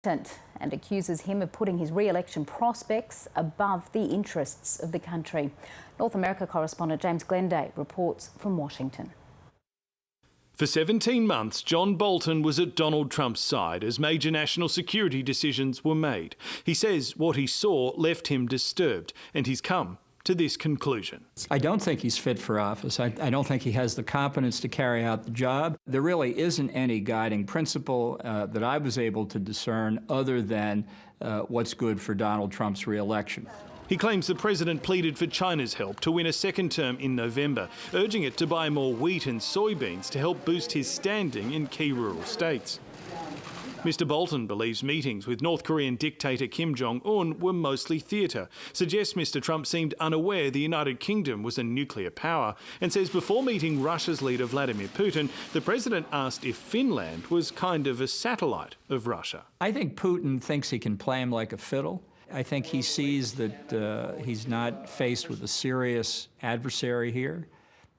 and accuses him of putting his re-election prospects above the interests of the country. North America correspondent James Glenday reports from Washington. For 17 months, John Bolton was at Donald Trump's side as major national security decisions were made. He says what he saw left him disturbed, and he's come to this conclusion. I don't think he's fit for office. I don't think he has the competence to carry out the job. There really isn't any guiding principle that I was able to discern other than what's good for Donald Trump's re-election. He claims the president pleaded for China's help to win a second term in November, urging it to buy more wheat and soybeans to help boost his standing in key rural states. Mr Bolton believes meetings with North Korean dictator Kim Jong-un were mostly theatre, suggests Mr Trump seemed unaware the United Kingdom was a nuclear power, and says before meeting Russia's leader Vladimir Putin, the president asked if Finland was kind of a satellite of Russia. I think Putin thinks he can play him like a fiddle. I think he sees that he's not faced with a serious adversary here.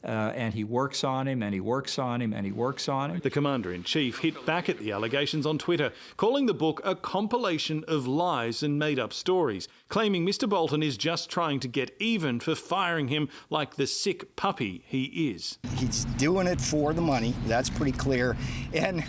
And he works on him, and he works on him, and he works on him. The Commander-in-Chief hit back at the allegations on Twitter, calling the book a compilation of lies and made-up stories, claiming Mr Bolton is just trying to get even for firing him like the sick puppy he is. He's doing it for the money, that's pretty clear. And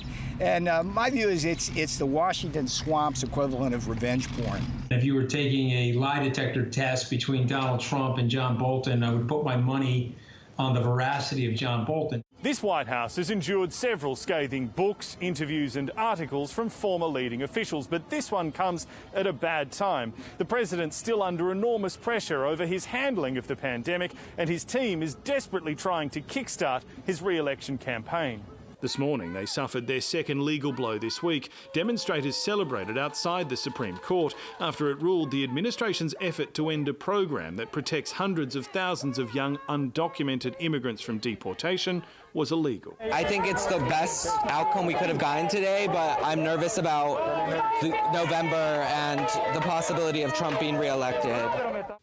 my view is it's the Washington swamp's equivalent of revenge porn. If you were taking a lie detector test between Donald Trump and John Bolton, I would put my money on the veracity of John Bolton. This White House has endured several scathing books, interviews and articles from former leading officials, but this one comes at a bad time. The president's still under enormous pressure over his handling of the pandemic, and his team is desperately trying to kickstart his re-election campaign. This morning, they suffered their second legal blow this week. Demonstrators celebrated outside the Supreme Court after it ruled the administration's effort to end a program that protects hundreds of thousands of young undocumented immigrants from deportation was illegal. I think it's the best outcome we could have gotten today, but I'm nervous about November and the possibility of Trump being re-elected.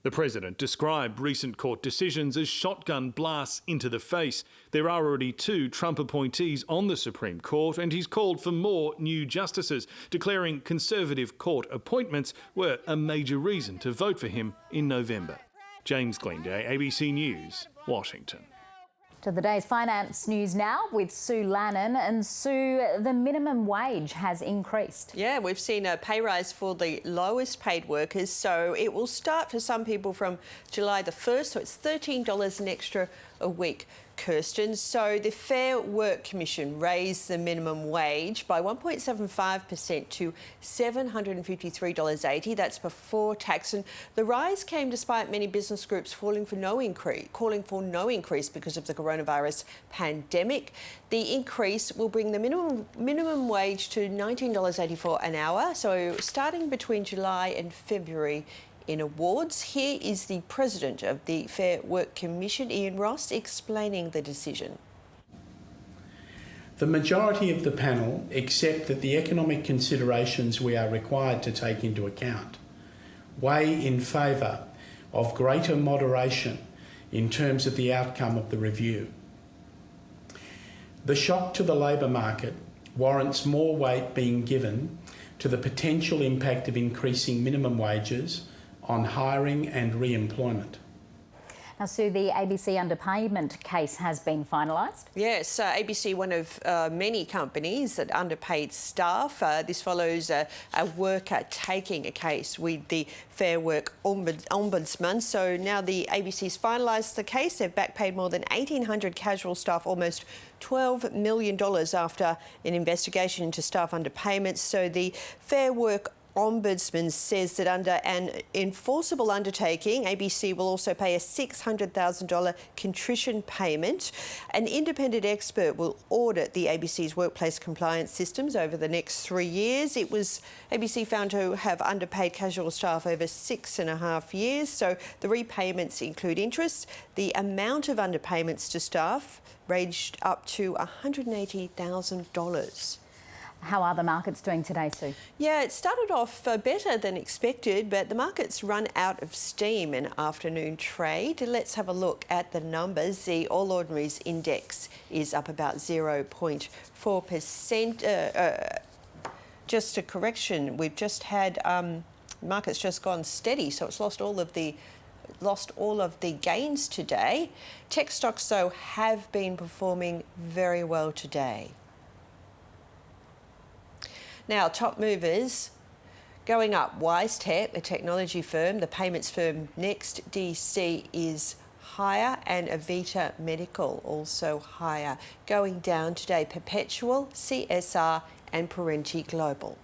The president described recent court decisions as shotgun blasts into the face. There are already 2 Trump appointees on the Supreme Court, and he's called for more new justices, declaring Conservative court appointments were a major reason to vote for him in November. James Glenday, ABC News, Washington. To the day's finance news now with Sue Lannon. And Sue, the minimum wage has increased. Yeah, we've seen a pay rise for the lowest paid workers, so it will start for some people from July the 1st, so it's $13 an extra a week. Kirsten. So the Fair Work Commission raised the minimum wage by 1.75% to $753.80. That's before tax. And the rise came despite many business groups calling for no increase because of the coronavirus pandemic. The increase will bring the minimum wage to $19.84 an hour. So starting between July and February. In awards, here is the president of the Fair Work Commission, Ian Ross, explaining the decision. The majority of the panel accept that the economic considerations we are required to take into account weigh in favour of greater moderation in terms of the outcome of the review. The shock to the labour market warrants more weight being given to the potential impact of increasing minimum wages on hiring and re-employment. Now, Sue, the ABC underpayment case has been finalised. Yes, ABC, one of many companies that underpaid staff. This follows a worker taking a case with the Fair Work Ombudsman. So now the ABC's finalised the case. They've backpaid more than 1,800 casual staff, almost $12 million after an investigation into staff underpayments. So the Fair Work Ombudsman says that under an enforceable undertaking, ABC will also pay a $600,000 contrition payment. An independent expert will audit the ABC's workplace compliance systems over the next 3 years. It was ABC found to have underpaid casual staff over 6.5 years. So the repayments include interest. The amount of underpayments to staff ranged up to $180,000. How are the markets doing today, Sue? Yeah, it started off better than expected, but the market's run out of steam in afternoon trade. Let's have a look at the numbers. The All Ordinaries Index is up about 0.4%. just a correction. We've just had market's just gone steady, so it's lost all of the gains today. Tech stocks, though, have been performing very well today. Now, top movers going up. WiseTech, a technology firm, the payments firm NEXTDC is higher, and Avita Medical also higher. Going down today, Perpetual, CSR and Parenti Global.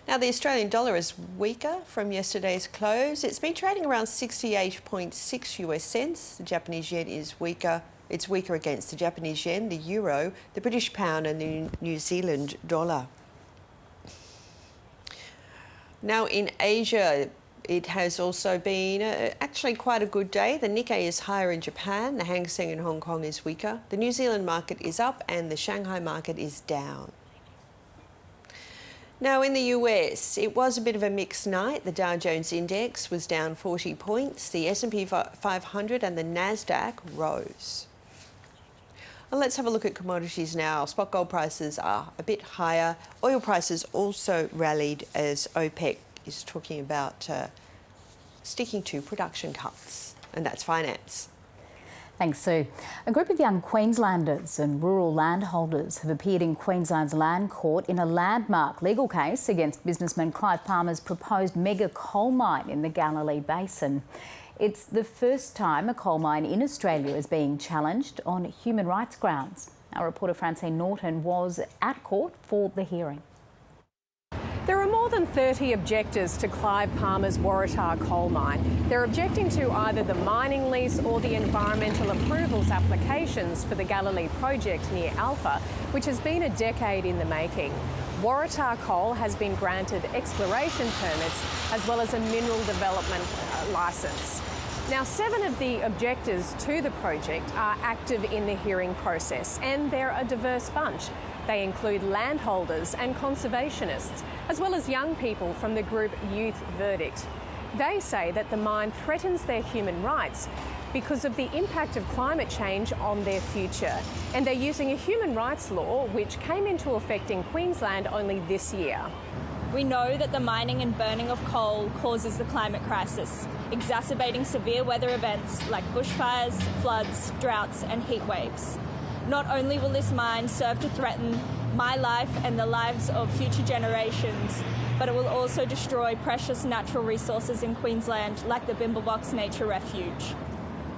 Now, the Australian dollar is weaker from yesterday's close. It's been trading around 68.6 US cents. The Japanese yen is weaker. It's weaker against the Japanese yen, the euro, the British pound and the New Zealand dollar. Now, in Asia, it has also been actually quite a good day. The Nikkei is higher in Japan. The Hang Seng in Hong Kong is weaker. The New Zealand market is up and the Shanghai market is down. Now, in the US, it was a bit of a mixed night. The Dow Jones Index was down 40 points. The S&P 500 and the NASDAQ rose. Well, let's have a look at commodities now. Spot gold prices are a bit higher. Oil prices also rallied as OPEC is talking about sticking to production cuts, and that's finance. Thanks, Sue. A group of young Queenslanders and rural landholders have appeared in Queensland's Land Court in a landmark legal case against businessman Clive Palmer's proposed mega coal mine in the Galilee Basin. It's the first time a coal mine in Australia is being challenged on human rights grounds. Our reporter Francine Norton was at court for the hearing. There are more than 30 objectors to Clive Palmer's Waratah coal mine. They're objecting to either the mining lease or the environmental approvals applications for the Galilee project near Alpha, which has been a decade in the making. Waratah Coal has been granted exploration permits as well as a mineral development licence. Now, 7 of the objectors to the project are active in the hearing process, and they're a diverse bunch. They include landholders and conservationists, as well as young people from the group Youth Verdict. They say that the mine threatens their human rights because of the impact of climate change on their future. And they're using a human rights law which came into effect in Queensland only this year. We know that the mining and burning of coal causes the climate crisis, exacerbating severe weather events like bushfires, floods, droughts and heat waves. Not only will this mine serve to threaten my life and the lives of future generations, but it will also destroy precious natural resources in Queensland like the Bimblebox Nature Refuge.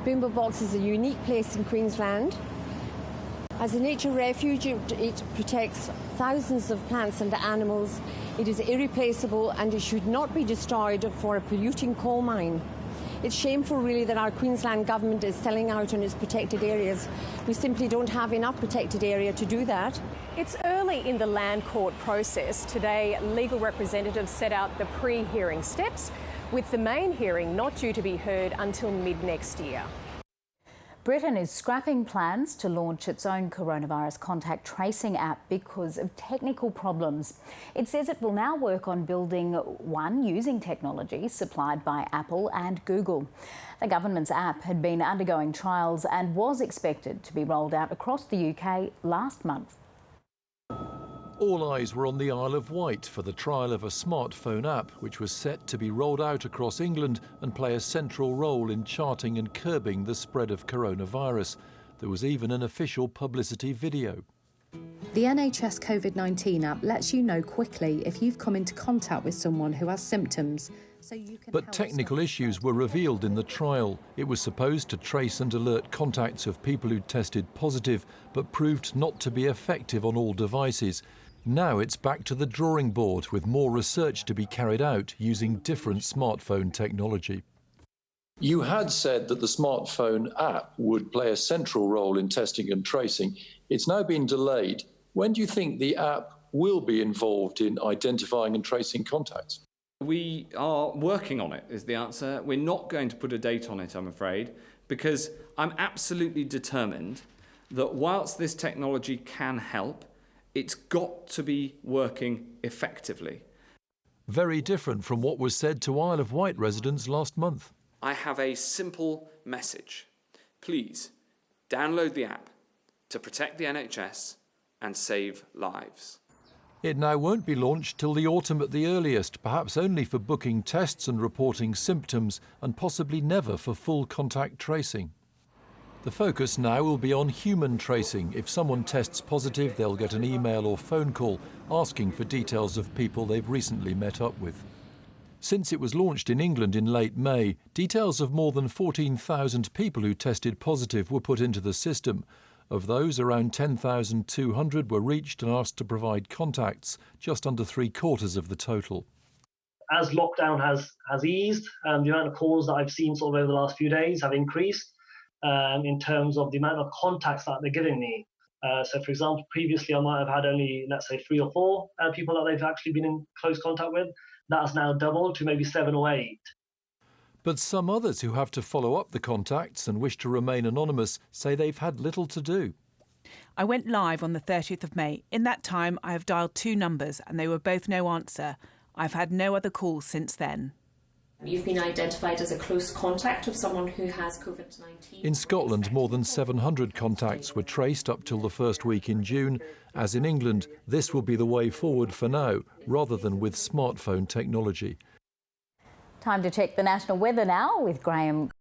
Bimblebox is a unique place in Queensland. As a nature refuge, it protects thousands of plants and animals. It is irreplaceable and it should not be destroyed for a polluting coal mine. It's shameful, really, that our Queensland government is selling out on its protected areas. We simply don't have enough protected area to do that. It's early in the land court process. Today, legal representatives set out the pre-hearing steps, with the main hearing not due to be heard until mid-next year. Britain is scrapping plans to launch its own coronavirus contact tracing app because of technical problems. It says it will now work on building one using technology supplied by Apple and Google. The government's app had been undergoing trials and was expected to be rolled out across the UK last month. All eyes were on the Isle of Wight for the trial of a smartphone app which was set to be rolled out across England and play a central role in charting and curbing the spread of coronavirus. There was even an official publicity video. The NHS COVID-19 app lets you know quickly if you've come into contact with someone who has symptoms. But technical issues were revealed in the trial. It was supposed to trace and alert contacts of people who tested positive, but proved not to be effective on all devices. Now it's back to the drawing board with more research to be carried out using different smartphone technology. You had said that the smartphone app would play a central role in testing and tracing. It's now been delayed. When do you think the app will be involved in identifying and tracing contacts? We are working on it, is the answer. We're not going to put a date on it, I'm afraid, because I'm absolutely determined that whilst this technology can help, it's got to be working effectively. Very different from what was said to Isle of Wight residents last month. I have a simple message. Please download the app to protect the NHS and save lives. It now won't be launched till the autumn at the earliest, perhaps only for booking tests and reporting symptoms, and possibly never for full contact tracing. The focus now will be on human tracing. If someone tests positive, they'll get an email or phone call asking for details of people they've recently met up with. Since it was launched in England in late May, details of more than 14,000 people who tested positive were put into the system. Of those, around 10,200 were reached and asked to provide contacts, just under 3/4 of the total. As lockdown has eased, the amount of calls that I've seen sort of over the last few days have increased in terms of the amount of contacts that they're giving me. So, for example, previously I might have had only, let's say, 3 or 4 people that they've actually been in close contact with. That's now doubled to maybe 7 or 8. But some others who have to follow up the contacts and wish to remain anonymous say they've had little to do. I went live on the 30th of May. In that time, I have dialed 2 numbers and they were both no answer. I've had no other calls since then. You've been identified as a close contact of someone who has COVID-19. In Scotland, more than 700 contacts were traced up till the first week in June. As in England, this will be the way forward for now, rather than with smartphone technology. Time to check the national weather now with Graham.